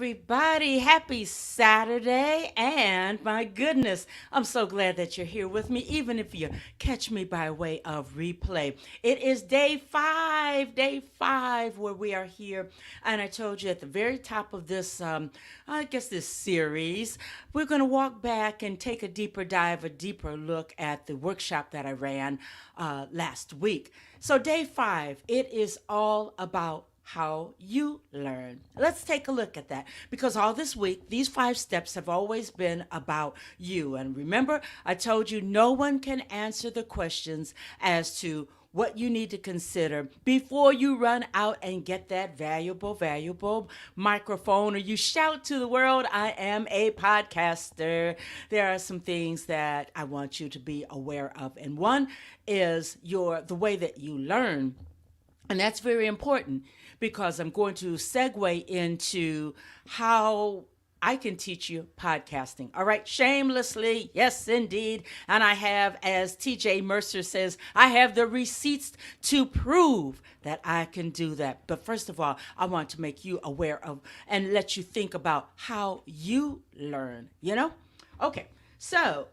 everybody. Happy Saturday. And my goodness, I'm so glad that you're here with me, even if you catch me by way of replay. It is day five, where we are here. And I told you at the very top of this, this series, we're going to walk back and take a deeper dive, a deeper look at the workshop that I ran last week. So, day five, it is all about how you learn. Let's take a look at that because all this week, these 5 steps have always been about you. And remember, I told you no one can answer the questions as to what you need to consider before you run out and get that valuable microphone or you shout to the world, I am a podcaster. There are some things that I want you to be aware of. And one is the way that you learn. And that's very important because I'm going to segue into how I can teach you podcasting. All right, shamelessly, yes, indeed. And I have, as TJ Mercer says, I have the receipts to prove that I can do that. But first of all, I want to make you aware of and let you think about how you learn. Okay, so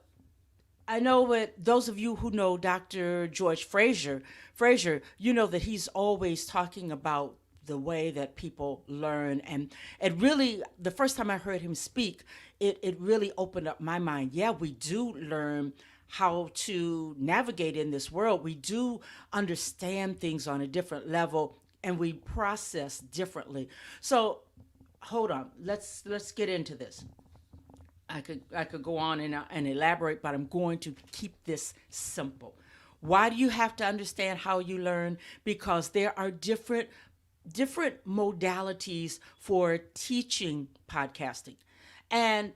I know what those of you who know Dr. George Fraser, you know that he's always talking about the way that people learn. And it really, the first time I heard him speak, it really opened up my mind. Yeah, we do learn how to navigate in this world. We do understand things on a different level and we process differently. So hold on, let's get into this. I could go on and elaborate, but I'm going to keep this simple. Why do you have to understand how you learn? Because there are different modalities for teaching podcasting. And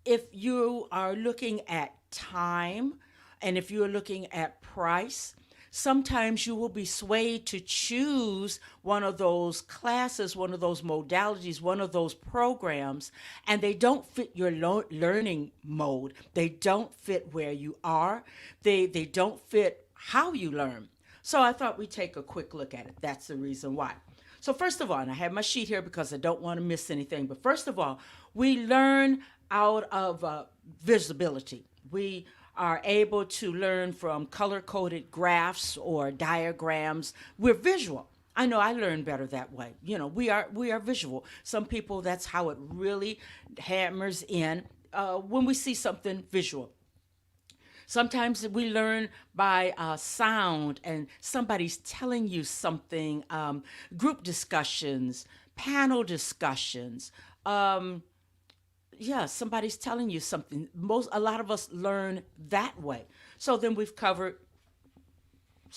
if you are looking at time and if you're looking at price, sometimes you will be swayed to choose one of those classes, one of those modalities, one of those programs, and they don't fit your learning mode. They don't fit where you are. They don't fit how you learn. So I thought we'd take a quick look at it. That's the reason why. So first of all, and I have my sheet here because I don't want to miss anything, but first of all, we learn out of visibility. We are able to learn from color-coded graphs or diagrams. We're visual. I know I learn better that way. We are visual. Some people, that's how it really hammers in when we see something visual. Sometimes we learn by sound and somebody's telling you something, group discussions, panel discussions. Somebody's telling you something. A lot of us learn that way. So then we've covered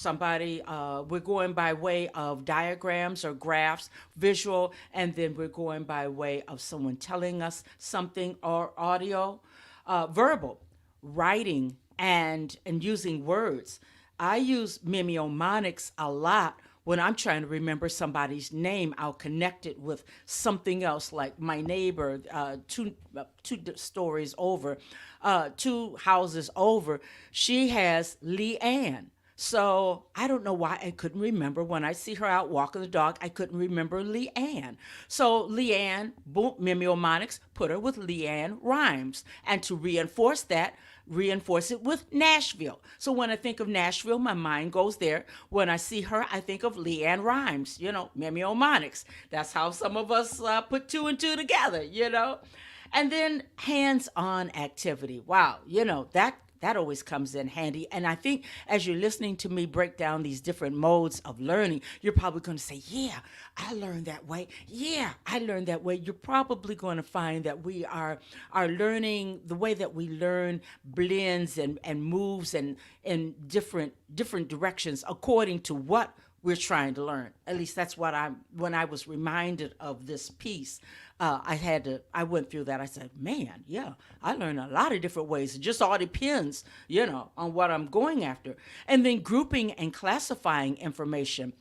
we're going by way of diagrams or graphs, visual, and then we're going by way of someone telling us something or audio, verbal, writing, and using words. I use mimeomonics a lot when I'm trying to remember somebody's name. I'll connect it with something else, like my neighbor, two stories over, 2 houses over. She has Leanne. So I don't know why I couldn't remember when I see her out walking the dog. I couldn't remember Leanne. So Leanne, boom, mimeomonics, put her with Leanne Rhymes. And to reinforce it with Nashville. So when I think of Nashville, my mind goes there. When I see her, I think of Leanne Rhymes, mimeomonics. That's how some of us put 2 and 2 together. And then hands-on activity. Wow, that always comes in handy. And I think as you're listening to me break down these different modes of learning, you're probably going to say, yeah, I learned that way. Yeah, I learned that way. You're probably going to find that we are learning, the way that we learn blends and moves and in different directions according to what we're trying to learn. At least that's what when I was reminded of this piece, I went through that. I said, man, yeah, I learned a lot of different ways. It just all depends, on what I'm going after. And then grouping and classifying information.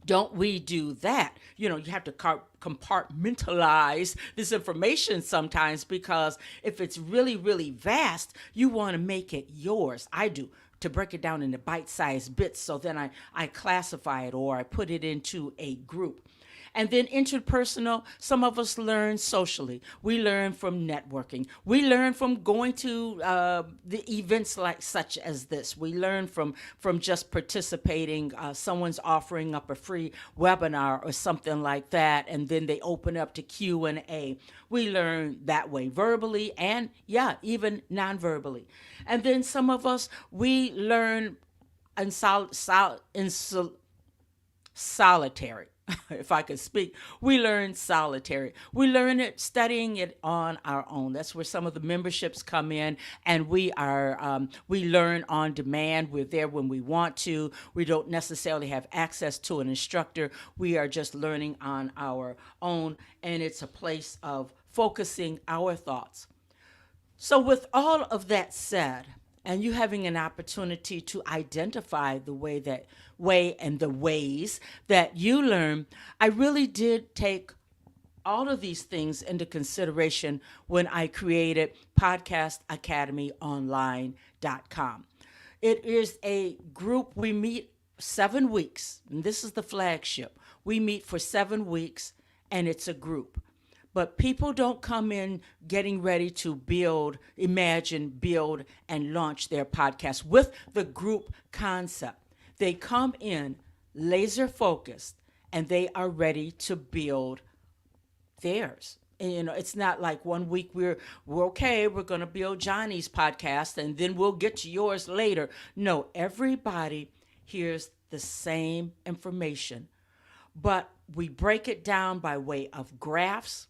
Don't we do that? You have to compartmentalize this information sometimes because if it's really, really vast, you want to make it yours. I do. To break it down into bite-sized bits. So then I classify it or I put it into a group. And then interpersonal, some of us learn socially. We learn from networking. We learn from going to the events like such as this. We learn from just participating. Someone's offering up a free webinar or something like that, and then they open up to Q&A. We learn that way, verbally and, yeah, even non-verbally. And then some of us, we learn in solitary. If I could speak, we learn solitary. We learn it studying it on our own. That's where some of the memberships come in, and we learn on demand. We're there when we want to. We don't necessarily have access to an instructor. We are just learning on our own, and it's a place of focusing our thoughts. So, with all of that said, and you having an opportunity to identify the way and the ways that you learn, I really did take all of these things into consideration when I created podcastacademyonline.com. It is a group. We meet 7 weeks, and this is the flagship. We meet for 7 weeks, and it's a group. But people don't come in getting ready to build, imagine, build, and launch their podcast with the group concept. They come in laser focused and they are ready to build theirs. And it's not like one week we're okay, we're going to build Johnny's podcast and then we'll get to yours later. No, everybody hears the same information, but we break it down by way of graphs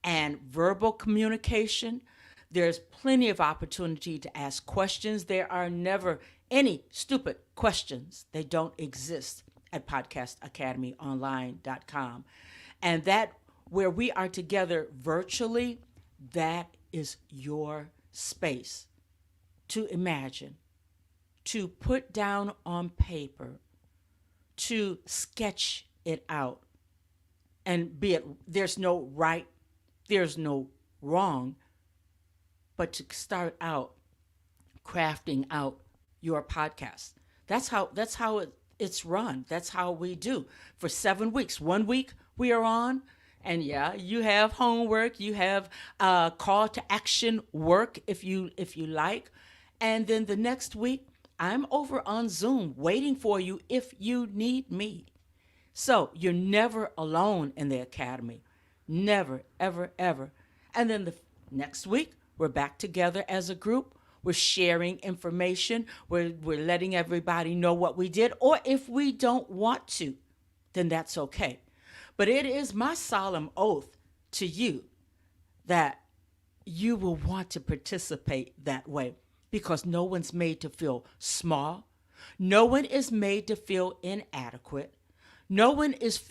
and verbal communication. There's plenty of opportunity to ask questions. There are never any stupid questions. They don't exist at podcastacademyonline.com. And that, where we are together virtually, that is your space to imagine, to put down on paper, to sketch it out. And be it, there's no right, there's no wrong, but to start out crafting out your podcast. That's how it's run. That's how we do for 7 weeks. 1 week we are on, and yeah, you have homework, you have call to action work if you like, and then the next week I'm over on Zoom waiting for you if you need me. So you're never alone in the academy. Never, ever, ever. And then the next week, we're back together as a group. We're sharing information. We're letting everybody know what we did. Or if we don't want to, then that's okay. But it is my solemn oath to you that you will want to participate that way, because no one's made to feel small. No one is made to feel inadequate. No one is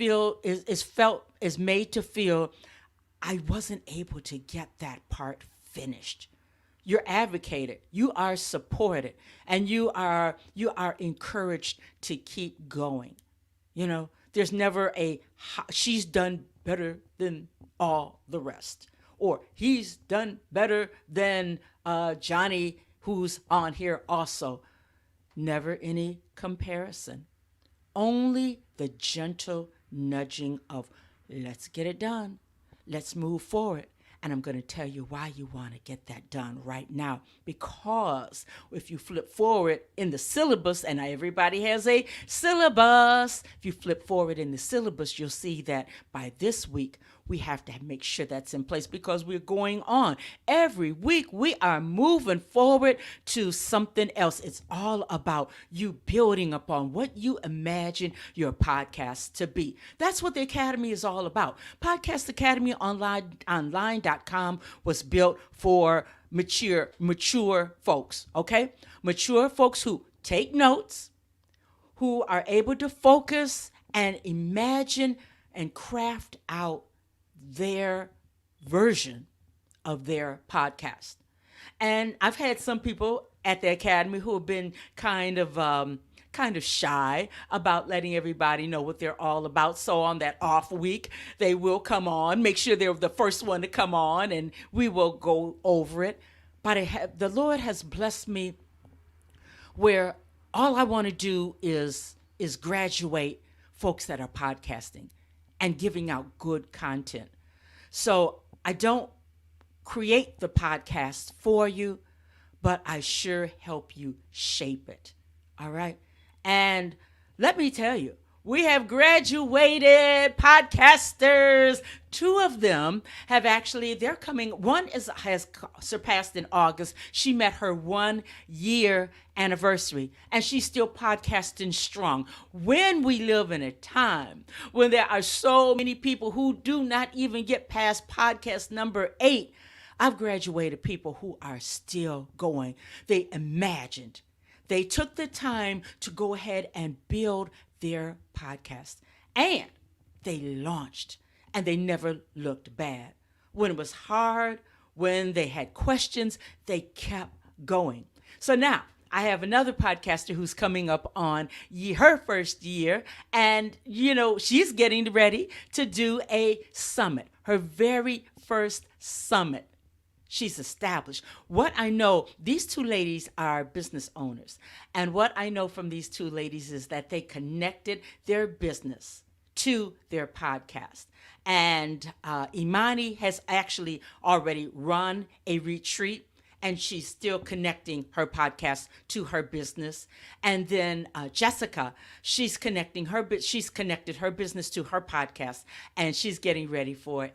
made to feel, I wasn't able to get that part finished. You're advocated, you are supported, and you are encouraged to keep going. There's never she's done better than all the rest, or he's done better than Johnny, who's on here also. Never any comparison. Only the gentle nudging of, let's get it done. Let's move forward. And I'm going to tell you why you want to get that done right now. Because if you flip forward in the syllabus, and everybody has a syllabus, if you flip forward in the syllabus, you'll see that by this week, we have to make sure that's in place, because we're going on. Every week, we are moving forward to something else. It's all about you building upon what you imagine your podcast to be. That's what the Academy is all about. Podcast Academy Online.com was built for mature folks, okay? Mature folks who take notes, who are able to focus and imagine and craft out their version of their podcast. And I've had some people at the Academy who have been kind of shy about letting everybody know what they're all about. So on that off week, they will come on, make sure they're the first one to come on, and we will go over it. But the Lord has blessed me where all I want to do is graduate folks that are podcasting. and giving out good content. So I don't create the podcast for you, but I sure help you shape it. All right. And let me tell you, we have graduated podcasters. Two of them have actually, they're coming. One has surpassed in August. She met her 1 year anniversary and she's still podcasting strong. When we live in a time when there are so many people who do not even get past podcast number 8, I've graduated people who are still going. They imagined. They took the time to go ahead and build their podcast. And they launched and they never looked bad. When it was hard, when they had questions, they kept going. So now I have another podcaster who's coming up on her first year, and she's getting ready to do a summit, her very first summit. She's established. What I know, these two ladies are business owners. And what I know from these two ladies is that they connected their business to their podcast. And Imani has actually already run a retreat, and she's still connecting her podcast to her business. And then Jessica, she's connected her business to her podcast, and she's getting ready for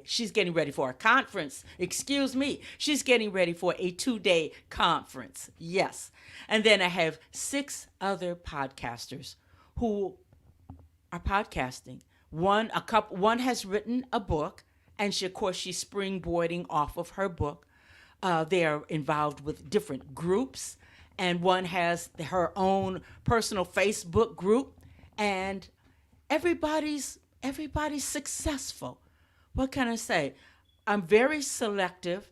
she's getting ready for a conference. Excuse me. She's getting ready for a 2-day conference. Yes. And then I have 6 other podcasters who are podcasting. One has written a book, and of course she's springboarding off of her book. They are involved with different groups, and one has her own personal Facebook group, and everybody's successful. What can I say? I'm very selective.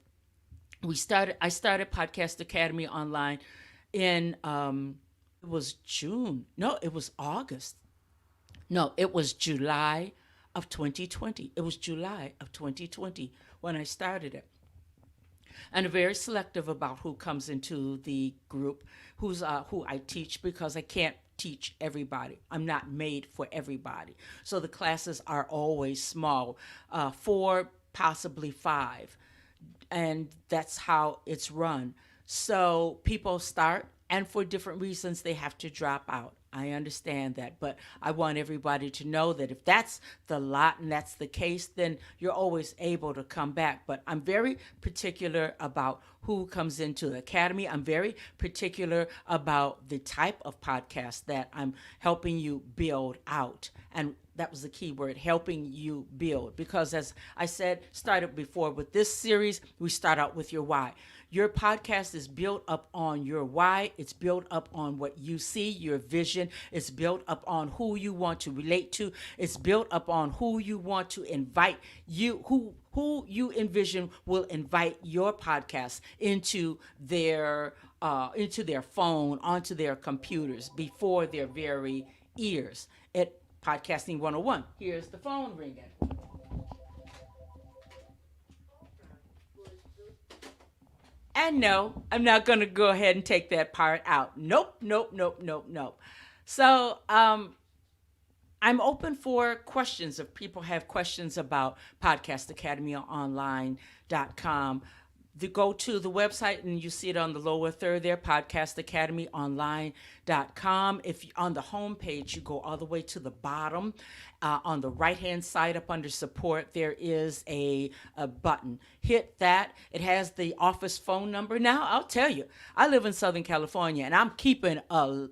I started Podcast Academy online in it was June. No, it was August. No, it was July of 2020. It was July of 2020 when I started it. And I'm very selective about who comes into the group, who I teach, because I can't teach everybody. I'm not made for everybody. So the classes are always small, 4, possibly 5. And that's how it's run. So people start, and for different reasons, they have to drop out. I understand that, but I want everybody to know that if that's the lot and that's the case, then you're always able to come back. But I'm very particular about who comes into the academy. I'm very particular about the type of podcast that I'm helping you build out. And that was the key word, helping you build. Because as I said, started before with this series, we start out with your why. Your podcast is built up on your why. It's built up on what you see, your vision. It's built up on who you want to relate to. It's built up on who you want to invite, who you envision will invite your podcast into their phone, onto their computers, before their very ears. At Podcasting 101, here's the phone ringing. And no, I'm not going to go ahead and take that part out. Nope, nope, nope, nope, nope. So I'm open for questions. If people have questions about podcastacademyonline.com, go to the website and you see it on the lower third there, podcastacademyonline.com. If on the home page, you go all the way to the bottom. On the right-hand side up under support, there is a button. Hit that. It has the office phone number. Now, I'll tell you, I live in Southern California, and I'm keeping a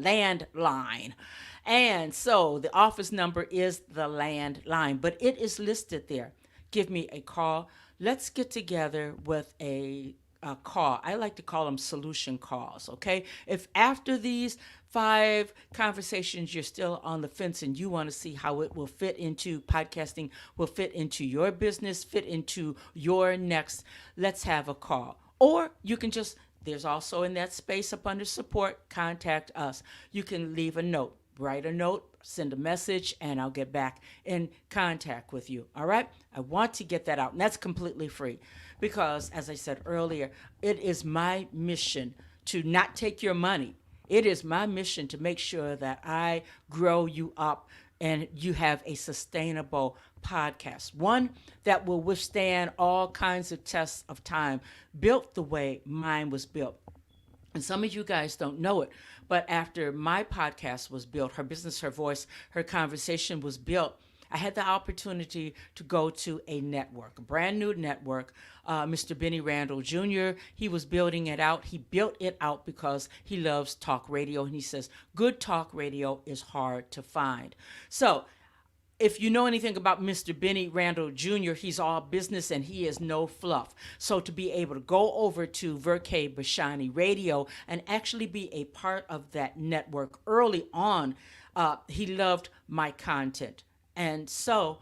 landline. And so the office number is the landline, but it is listed there. Give me a call. Let's get together with a call. I like to call them solution calls, okay? If after these 5 conversations you're still on the fence and you want to see how it will fit into podcasting, will fit into your business, fit into your next, let's have a call. Or you can just, there's also in that space up under support, contact us. You can leave a note. Write a note, send a message, and I'll get back in contact with you. All right? I want to get that out, and that's completely free because, as I said earlier, it is my mission to not take your money. It is my mission to make sure that I grow you up and you have a sustainable podcast, one that will withstand all kinds of tests of time, built the way mine was built. And some of you guys don't know it, but after my podcast was built, Her Business, Her Voice, Her Conversation was built, I had the opportunity to go to a network, a brand new network. Mr. Benny Randall Jr., he was building it out. He built it out because he loves talk radio. And he says, good talk radio is hard to find. So if you know anything about Mr. Benny Randall Jr., he's all business and he is no fluff. So to be able to go over to Verkay Bashani Radio and actually be a part of that network early on, he loved my content. And so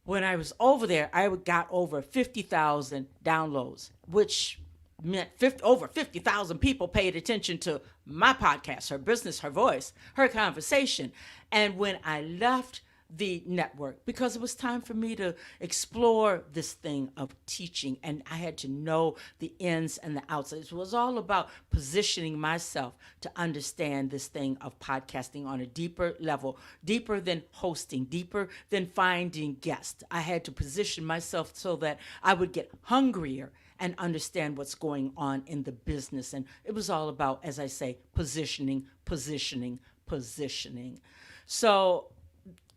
when I was over there, I got over 50,000 downloads, which meant over 50,000 people paid attention to my podcast, Her Business, Her Voice, Her Conversation. And when I left the network, because it was time for me to explore this thing of teaching, and I had to know the ins and the outs. It was all about positioning myself to understand this thing of podcasting on a deeper level, deeper than hosting, deeper than finding guests. I had to position myself so that I would get hungrier and understand what's going on in the business. And it was all about, as I say, positioning, positioning, positioning. So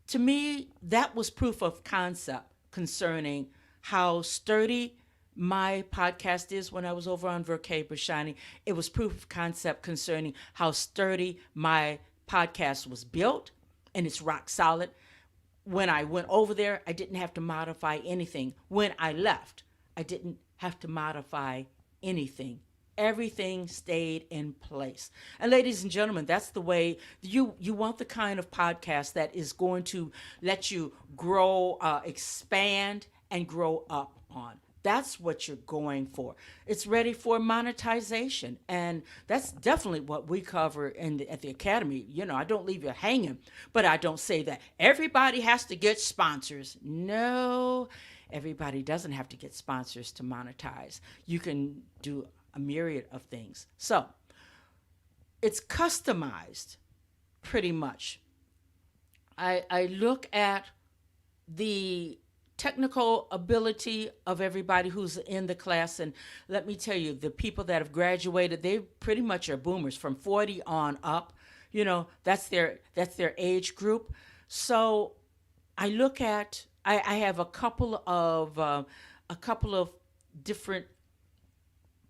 to me, that was proof of concept concerning how sturdy my podcast is. When I was over on Verkay Bashani, it was proof of concept concerning how sturdy my podcast was built, and it's rock solid. When I went over there, I didn't have to modify anything. When I left, I didn't have to modify anything. Everything stayed in place. And ladies and gentlemen, that's the way you want the kind of podcast that is going to let you grow, expand, and grow up on. That's what you're going for. It's ready for monetization. And that's definitely what we cover at the Academy. You know, I don't leave you hanging, but I don't say that everybody has to get sponsors. No, everybody doesn't have to get sponsors to monetize. You can do a myriad of things. So it's customized pretty much. I look at the technical ability of everybody who's in the class, and let me tell you, the people that have graduated, they pretty much are boomers from 40 on up. You know, that's their age group. So I look at, I have a couple of different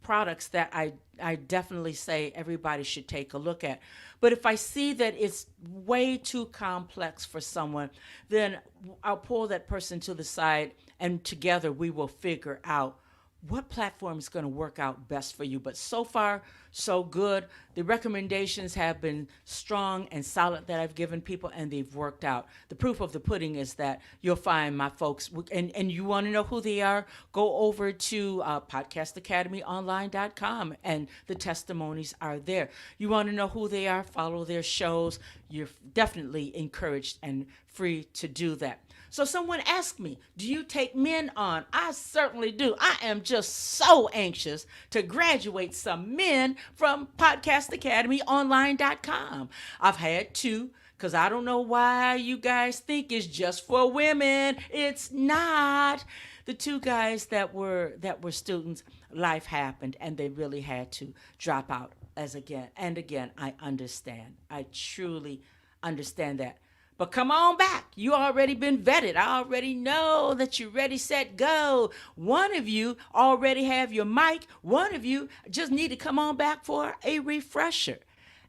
products that I definitely say everybody should take a look at. But if I see that it's way too complex for someone, then I'll pull that person to the side, and together we will figure out what platform is going to work out best for you. But so far, so good. The recommendations have been strong and solid that I've given people, and they've worked out. The proof of the pudding is that you'll find my folks, and you want to know who they are, go over to podcastacademyonline.com, and the testimonies are there. You want to know who they are, follow their shows. You're definitely encouraged and free to do that. So someone asked me, do you take men on? I certainly do. I am just so anxious to graduate some men from podcastacademyonline.com. I've had two, because I don't know why you guys think it's just for women. It's not. The two guys that were students, life happened, and they really had to drop out again. I understand. I truly understand that. But come on back. You already been vetted. I already know that you're ready, set, go. One of you already have your mic. One of you just need to come on back for a refresher.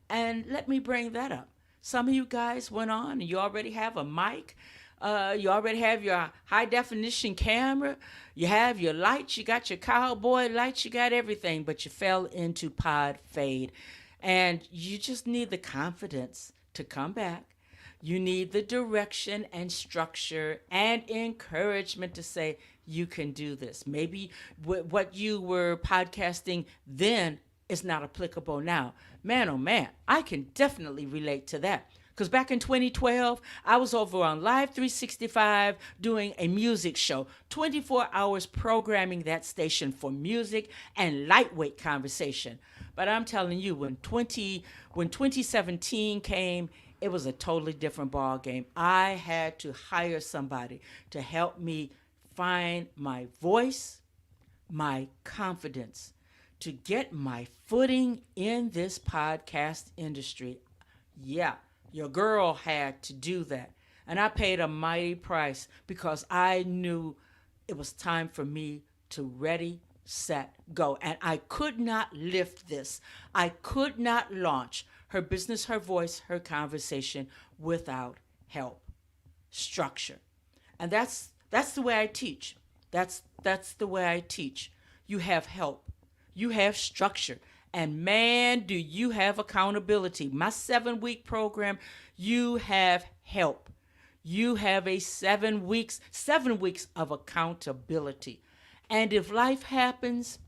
And let me bring that up. Some of you guys went on and you already have a mic. You already have your high definition camera. You have your lights. You got your cowboy lights. You got everything, but you fell into pod fade. And you just need the confidence to come back. You need the direction and structure and encouragement to say, you can do this. Maybe what you were podcasting then is not applicable now. Man, oh man, I can definitely relate to that. Because back in 2012, I was over on Live 365 doing a music show, 24 hours programming that station for music and lightweight conversation. But I'm telling you, when 2017 came, it was a totally different ball game. I had to hire somebody to help me find my voice, my confidence, to get my footing in this podcast industry. Yeah, your girl had to do that. And I paid a mighty price because I knew it was time for me to ready, set, go. And I could not lift this. I could not launch Her Business, Her Voice, Her Conversation without help, structure. And that's the way I teach. That's the way I teach. You have help. You have structure. And man, do you have accountability. My 7-week program, you have help. You have a 7 weeks of accountability. And if life happens,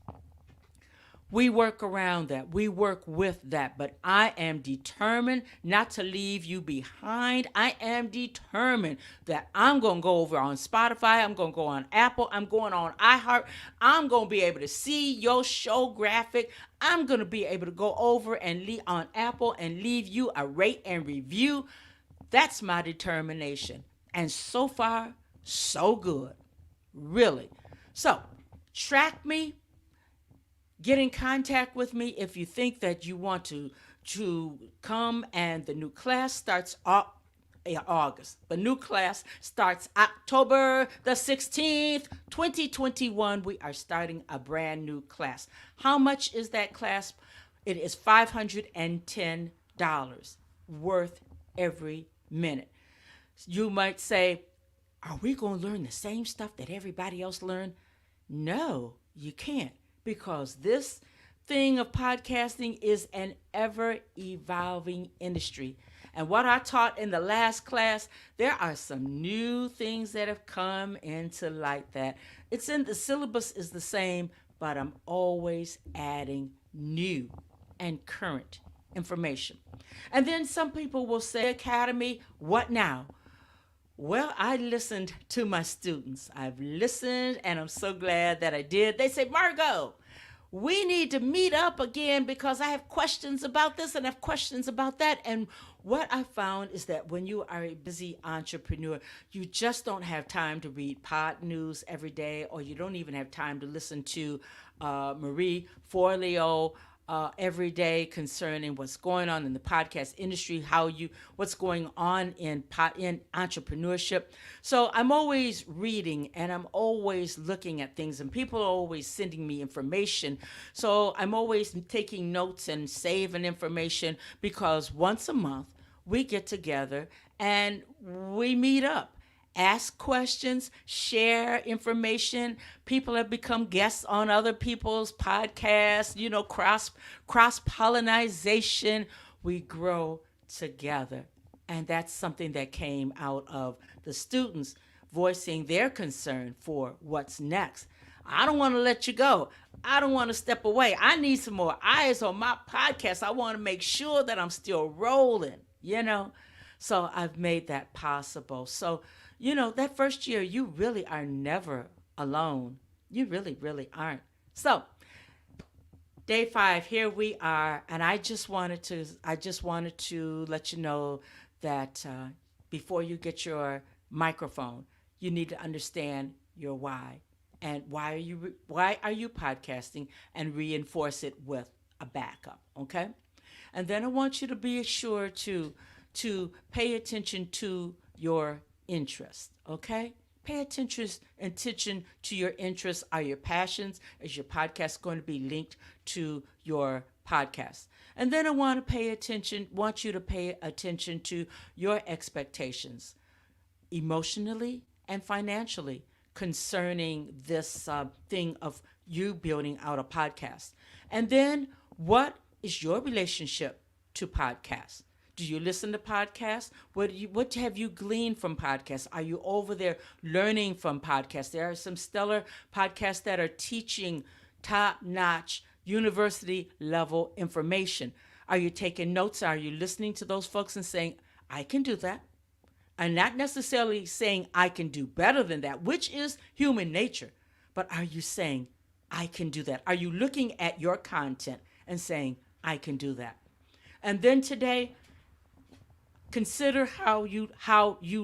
we work around that. We work with that. But I am determined not to leave you behind. I am determined that I'm going to go over on Spotify. I'm going to go on Apple. I'm going on iHeart. I'm going to be able to see your show graphic. I'm going to be able to go over and leave on Apple and leave you a rate and review. That's my determination. And so far, so good. Really. So, track me. Get in contact with me if you think that you want to come, and the new class starts August. The new class starts October the 16th, 2021. We are starting a brand new class. How much is that class? It is $510, worth every minute. You might say, are we going to learn the same stuff that everybody else learned? No, you can't. Because this thing of podcasting is an ever-evolving industry. And what I taught in the last class, there are some new things that have come into light that it's in the syllabus is the same, but I'm always adding new and current information. And then some people will say, Academy, what now? Well, I listened to my students. I've listened, and I'm so glad that I did. They say, Margot, we need to meet up again because I have questions about this and I have questions about that. And what I found is that when you are a busy entrepreneur, you just don't have time to read pod news every day, or you don't even have time to listen to Marie Forleo every day concerning what's going on in the podcast industry, what's going on in entrepreneurship. So I'm always reading and I'm always looking at things, and people are always sending me information. So I'm always taking notes and saving information, because once a month we get together and we meet up, ask questions, share information. People have become guests on other people's podcasts, cross pollination. We grow together. And that's something that came out of the students voicing their concern for what's next. I don't want to let you go. I don't want to step away. I need some more eyes on my podcast. I want to make sure that I'm still rolling. So I've made that possible. So, that first year, you really are never alone. You really, really aren't. So, day 5, here we are, and I just wanted to let you know that before you get your microphone, you need to understand your why, and why are you podcasting, and reinforce it with a backup. Okay, and then I want you to be sure to pay attention to your interest, okay? Pay attention to your interests. Are your passions? Is your podcast going to be linked to your podcast? And then I want you to pay attention to your expectations, emotionally and financially, concerning this thing of you building out a podcast. And then, what is your relationship to podcasts? Do you listen to podcasts? What have you gleaned from podcasts? Are you over there learning from podcasts? There are some stellar podcasts that are teaching top-notch university level information. Are you taking notes? Are you listening to those folks and saying, I can do that. I'm not necessarily saying I can do better than that, which is human nature. But are you saying, I can do that? Are you looking at your content and saying, I can do that? And then today, consider how you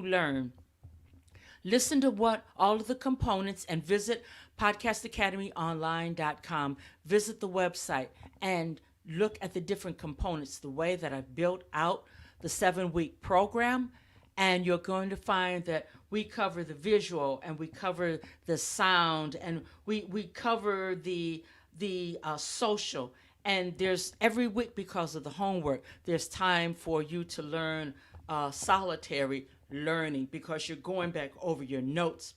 learn. Listen to what all of the components and visit podcastacademyonline.com. Visit the website and look at the different components, the way that I've built out the 7-week program. And you're going to find that we cover the visual and we cover the sound and we cover the social. And there's every week, because of the homework, there's time for you to learn solitary learning, because you're going back over your notes.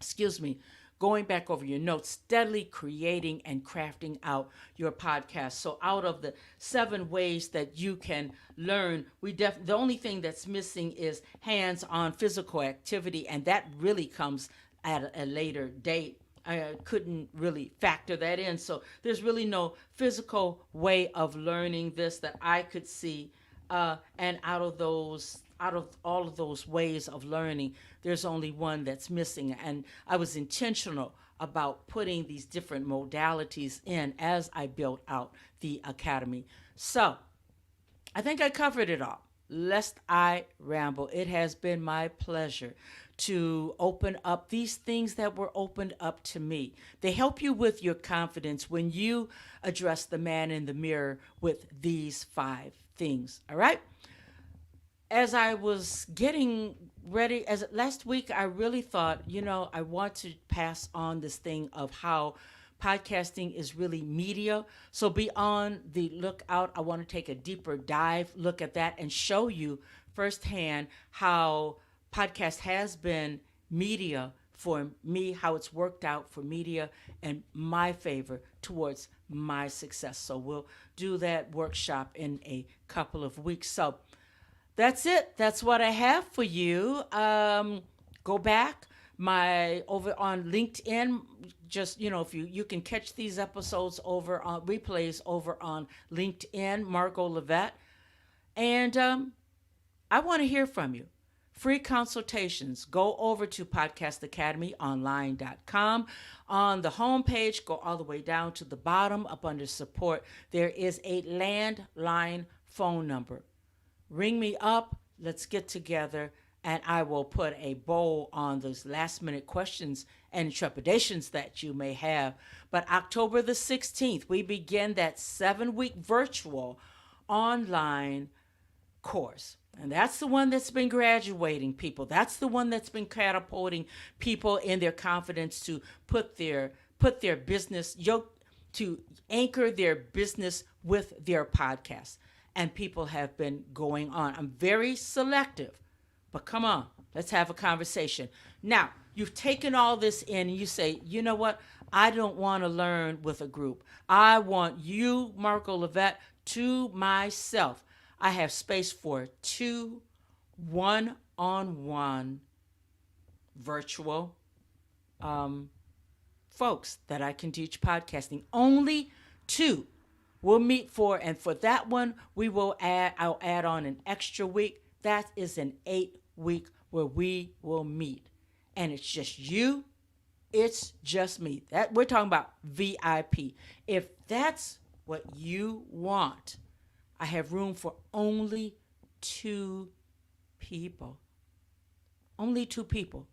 Excuse me. Going back over your notes, steadily creating and crafting out your podcast. So out of the 7 ways that you can learn, the only thing that's missing is hands-on physical activity, and that really comes at a later date. I couldn't really factor that in. So there's really no physical way of learning this that I could see. And out of all of those ways of learning, there's only one that's missing. And I was intentional about putting these different modalities in as I built out the academy. So I think I covered it all. Lest I ramble, it has been my pleasure to open up these things that were opened up to me. They help you with your confidence when you address the man in the mirror with these 5 things. All right? As I was getting ready, as last week, I really thought, I want to pass on this thing of how podcasting is really media. So be on the lookout. I want to take a deeper dive look at that and show you firsthand how podcast has been media for me, how it's worked out for media and my favor towards my success. So we'll do that workshop in a couple of weeks. So that's it. That's what I have for you. Go back over on LinkedIn. Just, if you can catch these episodes over on replays over on LinkedIn, Margot Levette. And I want to hear from you. Free consultations. Go over to podcastacademyonline.com. On the homepage, go all the way down to the bottom up under support. There is a landline phone number. Ring me up, let's get together, and I will put a bow on those last-minute questions and trepidations that you may have. But October the 16th, we begin that 7-week virtual online course. And that's the one that's been graduating people. That's the one that's been catapulting people in their confidence to put their business, to anchor their business with their podcast. And people have been going on. I'm very selective, but come on, let's have a conversation. Now, you've taken all this in and you say, you know what? I don't want to learn with a group. I want you, Margot Levette, to myself. I have space for 2 one-on-one virtual folks that I can teach podcasting. Only 2. We'll meet and for that one, I'll add on an extra week. That is an 8-week where we will meet. And it's just you, it's just me. That we're talking about VIP. If that's what you want, I have room for only 2 people. Only 2 people.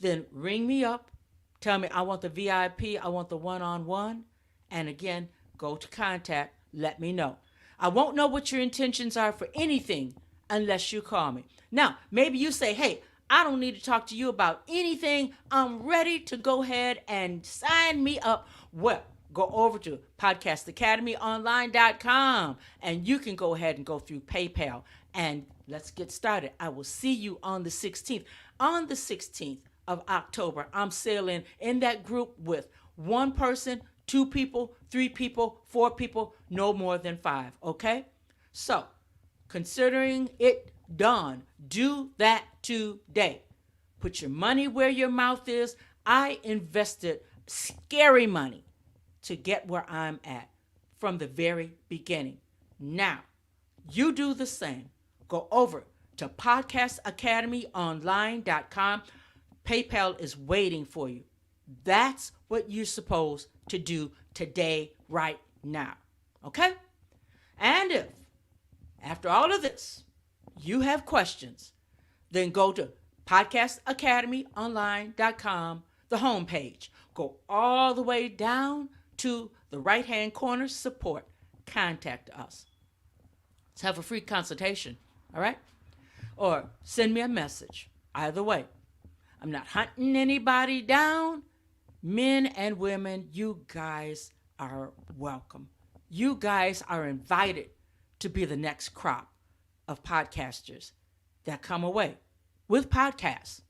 Then ring me up, tell me I want the VIP, I want the one-on-one, and again, go to contact, let me know. I won't know what your intentions are for anything unless you call me. Now, maybe you say, hey, I don't need to talk to you about anything. I'm ready to go ahead and sign me up. Well, go over to podcastacademyonline.com and you can go ahead and go through PayPal and let's get started. I will see you on the 16th. On the 16th of October, I'm sailing in that group with 1 person, 2 people, 3 people, 4 people, no more than 5, okay? So, considering it done, do that today. Put your money where your mouth is. I invested scary money to get where I'm at from the very beginning. Now, you do the same. go over to podcastacademyonline.com. PayPal is waiting for you. That's what you're supposed to do today, right now. Okay? And if, after all of this, you have questions, then go to podcastacademyonline.com, the homepage. Go all the way down to the right-hand corner, support. Contact us. Let's have a free consultation, all right? Or send me a message. Either way. I'm not hunting anybody down. Men and women, you guys are welcome. You guys are invited to be the next crop of podcasters that come away with podcasts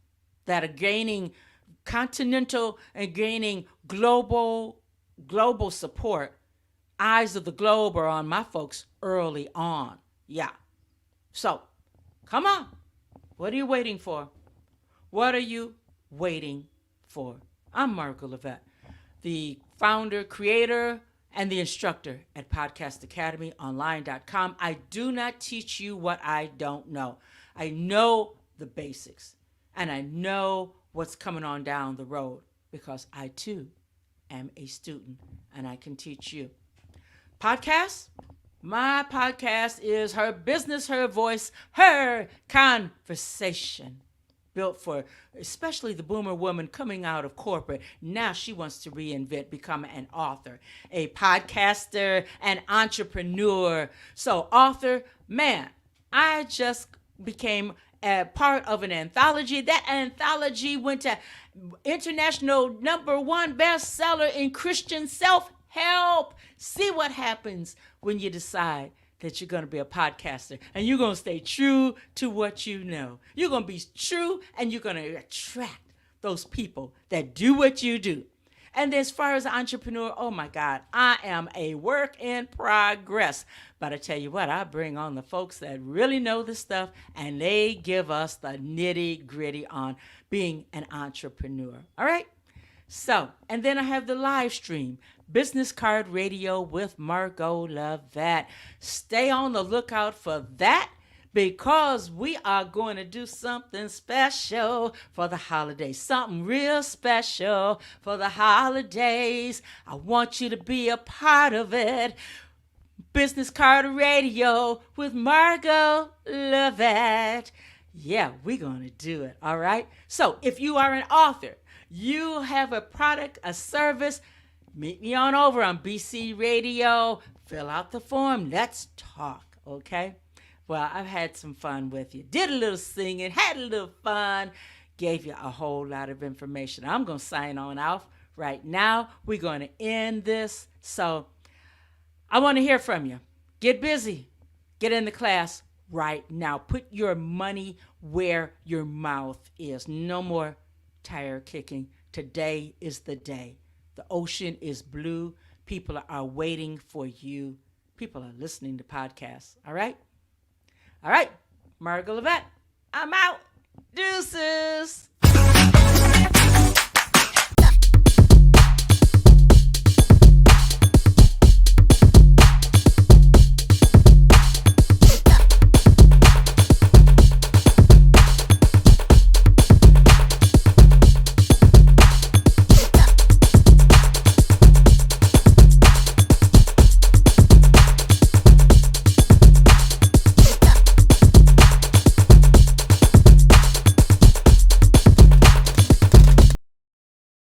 that are gaining continental and gaining global support. Eyes of the globe are on my folks early on. Yeah. So, come on. What are you waiting for? What are you waiting for? I'm Margo Levette, the founder, creator, and the instructor at podcastacademyonline.com. I do not teach you what I don't know. I know the basics, and I know what's coming on down the road because I, too, am a student, and I can teach you. Podcast? My podcast is her business, her voice, her conversation. Built for especially the boomer woman coming out of corporate. Now she wants to reinvent, become an author, a podcaster, an entrepreneur. So author, man, I just became a part of an anthology. That anthology went to international #1 bestseller in Christian self-help. See what happens when you decide that you're going to be a podcaster and you're going to stay true to what you know. You're going to be true and you're going to attract those people that do what you do. And as far as an entrepreneur, oh my God, I am a work in progress. But I tell you what, I bring on the folks that really know this stuff and they give us the nitty gritty on being an entrepreneur. All right? So, and then I have the live stream, Business Card Radio with Margo Levette. Stay on the lookout for that because we are going to do something special for the holidays. Something real special for the holidays. I want you to be a part of it. Business Card Radio with Margo Levette. Yeah, we're going to do it, all right? So if you are an author, you have a product, a service, meet me on over on BC Radio. Fill out the form. Let's talk, okay? Well, I've had some fun with you. Did a little singing, had a little fun, gave you a whole lot of information. I'm going to sign on off right now. We're going to end this. So I want to hear from you. Get busy. Get in the class right now. Put your money where your mouth is. No more tire kicking. Today is the day. The ocean is blue. People are waiting for you. People are listening to podcasts. All right? All right. Margo Levette, I'm out. Deuces.